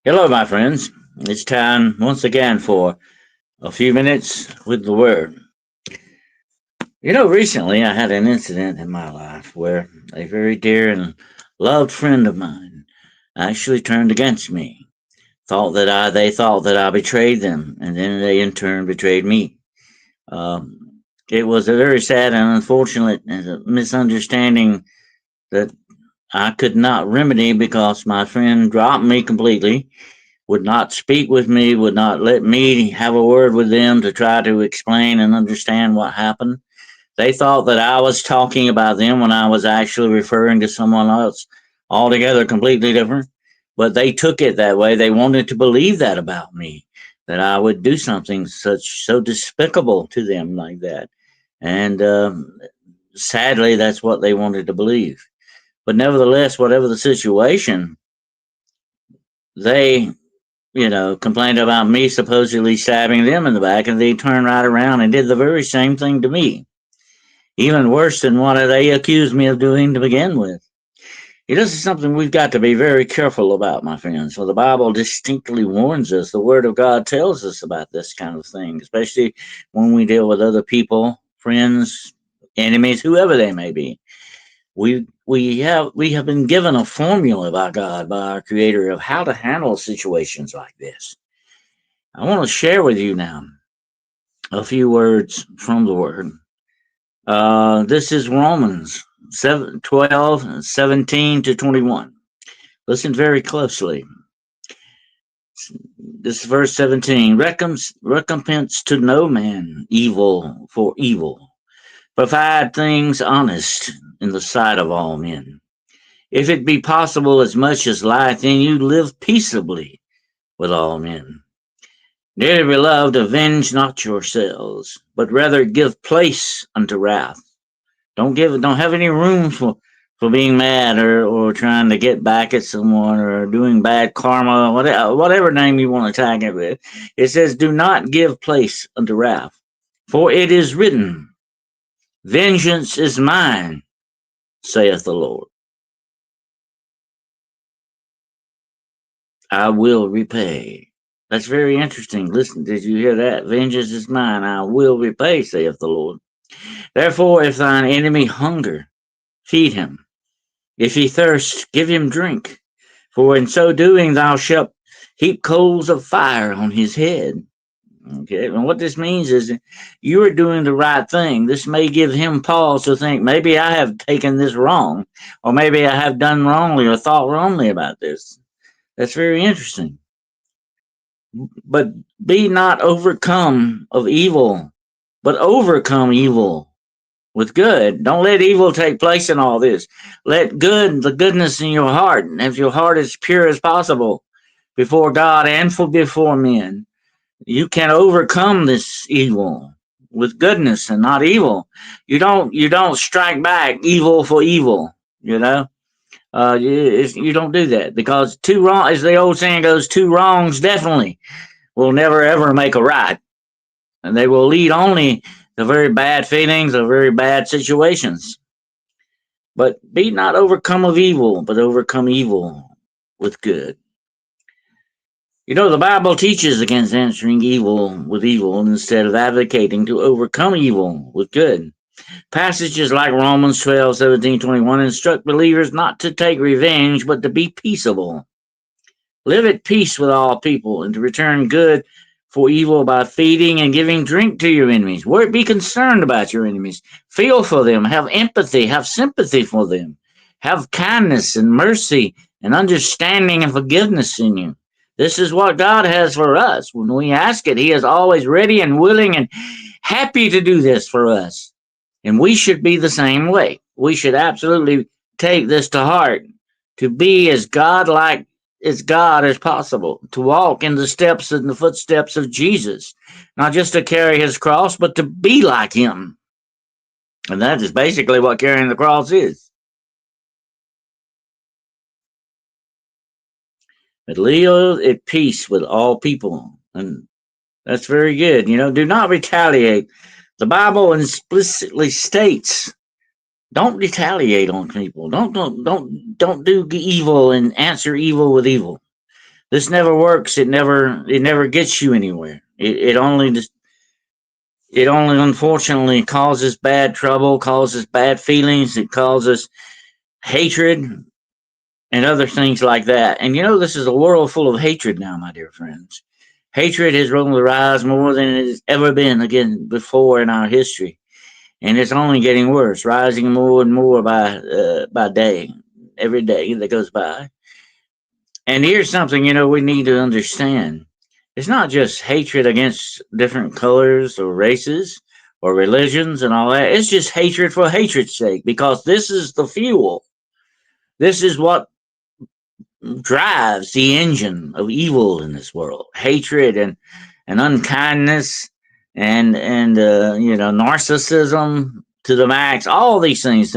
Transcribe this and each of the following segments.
Hello, my friends. It's time once again for a few minutes with the Word. Recently I had an incident in my life where a very dear and loved friend of mine actually turned against me. They thought that I betrayed them, and then they in turn betrayed me. It was a very sad and unfortunate misunderstanding that I could not remedy because my friend dropped me completely, would not speak with me, would not let me have a word with them to try to explain and understand what happened. They thought that I was talking about them when I was actually referring to someone else altogether completely different. But they took it that way. They wanted to believe that about me, that I would do something so despicable to them like that. And sadly, that's what they wanted to believe. But nevertheless, whatever the situation, they complained about me supposedly stabbing them in the back, and they turned right around and did the very same thing to me. Even worse than what they accused me of doing to begin with. This is something we've got to be very careful about, my friends. For the Bible distinctly warns us, the Word of God tells us about this kind of thing, especially when we deal with other people, friends, enemies, whoever they may be. We have been given a formula by God, by our Creator, of how to handle situations like this. I want to share with you now a few words from the Word. This is Romans 12:17 to 21. Listen very closely. This is verse 17. Recompense to no man evil for evil. Provide things honest in the sight of all men. If it be possible, as much as lieth in you, live peaceably with all men. Dearly beloved, avenge not yourselves, but rather give place unto wrath. Don't have any room for being mad or trying to get back at someone or doing bad karma, whatever name you want to tag it with. It says, do not give place unto wrath. For it is written, vengeance is mine, saith the Lord. I will repay. That's very interesting. Listen, did you hear that? Vengeance is mine, I will repay, saith the Lord. Therefore, if thine enemy hunger, feed him. If he thirst, give him drink. For in so doing, thou shalt heap coals of fire on his head. Okay, and what this means is you are doing the right thing. This may give him pause to think, maybe I have taken this wrong, or maybe I have done wrongly or thought wrongly about this. That's very interesting. But be not overcome of evil, but overcome evil with good. Don't let evil take place in all this. Let the goodness in your heart, and if your heart is pure as possible before God and before men, you can overcome this evil with goodness and not evil. You don't strike back evil for evil. You don't do that because two wrong, as the old saying goes, two wrongs definitely will never ever make a right, and they will lead only to very bad feelings or very bad situations. But be not overcome of evil, but overcome evil with good. The Bible teaches against answering evil with evil instead of advocating to overcome evil with good. Passages like Romans 12:17-21 instruct believers not to take revenge, but to be peaceable. Live at peace with all people and to return good for evil by feeding and giving drink to your enemies. Be concerned about your enemies. Feel for them. Have empathy. Have sympathy for them. Have kindness and mercy and understanding and forgiveness in you. This is what God has for us. When we ask it, He is always ready and willing and happy to do this for us. And we should be the same way. We should absolutely take this to heart, to be as God-like as God as possible, to walk in the steps and the footsteps of Jesus, not just to carry his cross, but to be like him. And that is basically what carrying the cross is. But live at peace with all people. And that's very good. Do not retaliate. The Bible explicitly states, don't retaliate on people. Don't do evil and answer evil with evil. This never works. It never gets you anywhere. It only unfortunately causes bad trouble, causes bad feelings, it causes hatred and other things like that. And this is a world full of hatred now, my dear friends. Hatred has run the rise more than it has ever been again before in our history, and it's only getting worse, rising more and more by day, every day that goes by. And here's something we need to understand. It's not just hatred against different colors or races or religions and all that. It's just hatred for hatred's sake, because this is the fuel. This is what drives the engine of evil in this world. Hatred and unkindness and narcissism to the max. All these things.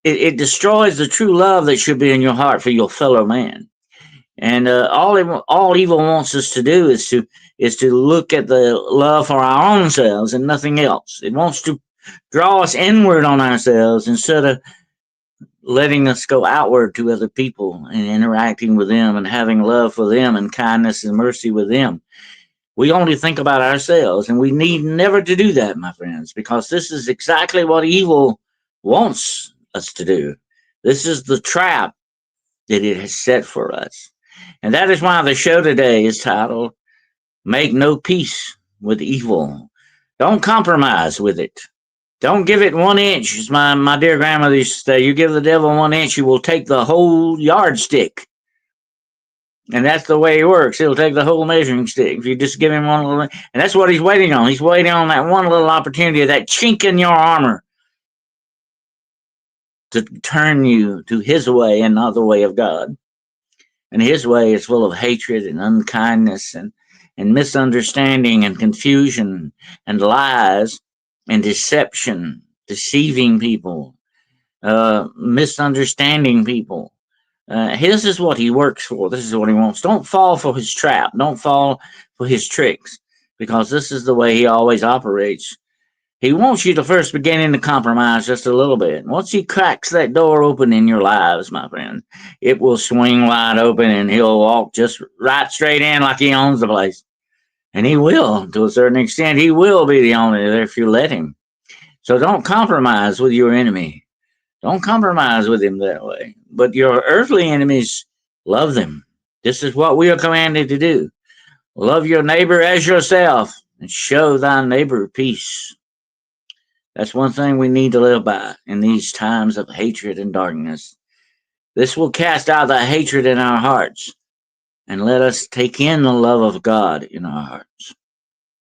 It destroys the true love that should be in your heart for your fellow man. And all evil wants us to do is to look at the love for our own selves and nothing else. It wants to draw us inward on ourselves instead of letting us go outward to other people and interacting with them and having love for them and kindness and mercy with them. We only think about ourselves, and we need never to do that, my friends, because this is exactly what evil wants us to do. This is the trap that it has set for us. And that is why the show today is titled Make No Peace with Evil. Don't compromise with it. Don't give it 1 inch. As my dear grandmother used to say, you give the devil 1 inch, he will take the whole yardstick. And that's the way he works. He'll take the whole measuring stick if you just give him one little. And that's what he's waiting on. He's waiting on that one little opportunity, that chink in your armor, to turn you to his way and not the way of God. And his way is full of hatred and unkindness and misunderstanding and confusion and lies and deception, deceiving people, misunderstanding people. His is what he works for. This is what he wants. Don't fall for his trap. Don't fall for his tricks, because this is the way he always operates. He wants you to first begin to compromise just a little bit. Once he cracks that door open in your lives, my friend, it will swing wide open and he'll walk just right straight in like he owns the place. And he will, to a certain extent, he will be the owner there if you let him. So don't compromise with your enemy. Don't compromise with him that way. But your earthly enemies, love them. This is what we are commanded to do. Love your neighbor as yourself and show thy neighbor peace. That's one thing we need to live by in these times of hatred and darkness. This will cast out the hatred in our hearts and let us take in the love of God in our hearts.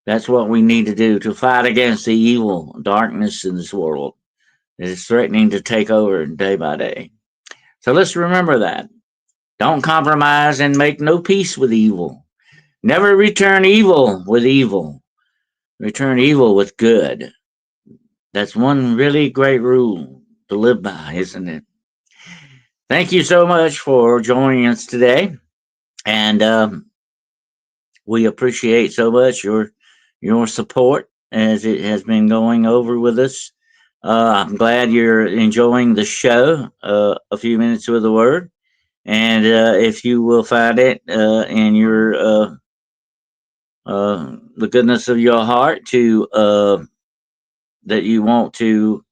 That's what we need to do to fight against the evil darkness in this world that is threatening to take over day by day. So let's remember that. Don't compromise and make no peace with evil. Never return evil with evil. Return evil with good. That's one really great rule to live by, isn't it? Thank you so much for joining us today. And we appreciate so much your support as it has been going over with us. I'm glad you're enjoying the show, A Few Minutes with the Word. And if you will find it in the goodness of your heart that you want to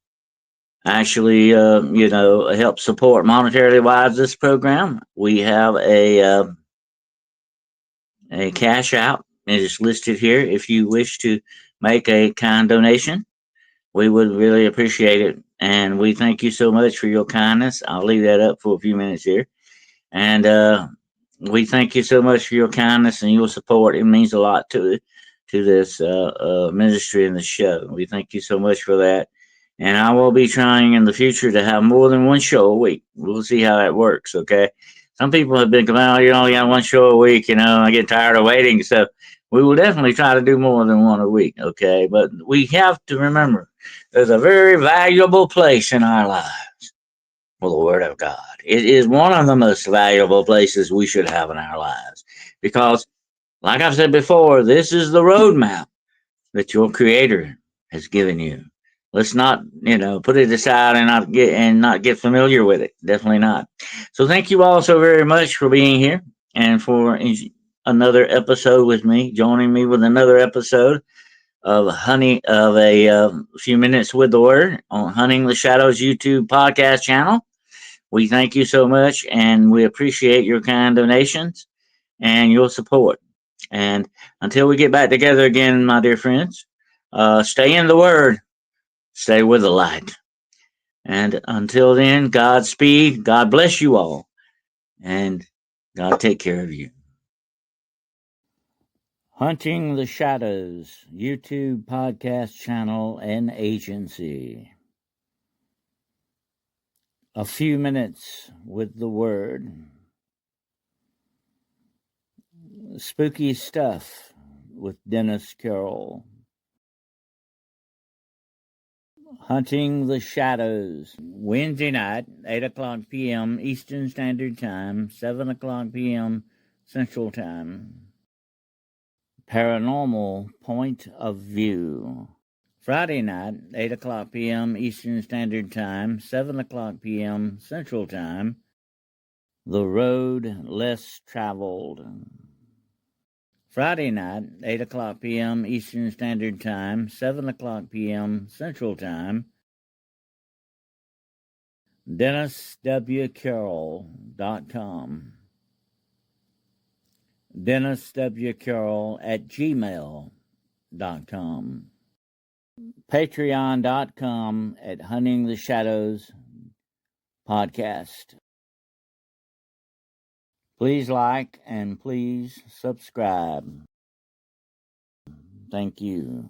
actually help support monetarily wise this program, we have a cash out. It is listed here. If you wish to make a kind donation, we would really appreciate it. And we thank you so much for your kindness. I'll leave that up for a few minutes here. And we thank you so much for your kindness and your support. It means a lot to this ministry and the show. We thank you so much for that. And I will be trying in the future to have more than one show a week. We'll see how that works. Okay. Some people have been coming out, you only got one show a week. I get tired of waiting. So we will definitely try to do more than one a week. Okay. But we have to remember there's a very valuable place in our lives for the Word of God. It is one of the most valuable places we should have in our lives because, like I've said before, this is the roadmap that your Creator has given you. Let's not, put it aside and not get familiar with it. Definitely not. So thank you all so very much for being here. and for another episode with me, joining me with another episode of a few minutes with the word on Hunting the Shadows YouTube podcast channel. We thank you so much, and we appreciate your kind donations and your support. And until we get back together again, my dear friends, stay in the word, stay with the light. And until then, Godspeed, God bless you all, and God take care of you. Hunting the Shadows YouTube podcast channel and agency. A few minutes with the word. Spooky stuff with Dennis Carroll. Hunting the Shadows. Wednesday night, 8 o'clock p.m. Eastern Standard Time, 7 o'clock p.m. Central Time. Paranormal Point of View. Friday night, 8 o'clock p.m. Eastern Standard Time, 7 o'clock p.m. Central Time. The Road Less Traveled. Friday night, 8 o'clock p.m. Eastern Standard Time, 7 o'clock p.m. Central Time. DennisWCarroll.com. DennisWCarroll@gmail.com. Patreon.com at Hunting the Shadows Podcast. Please like and please subscribe. Thank you.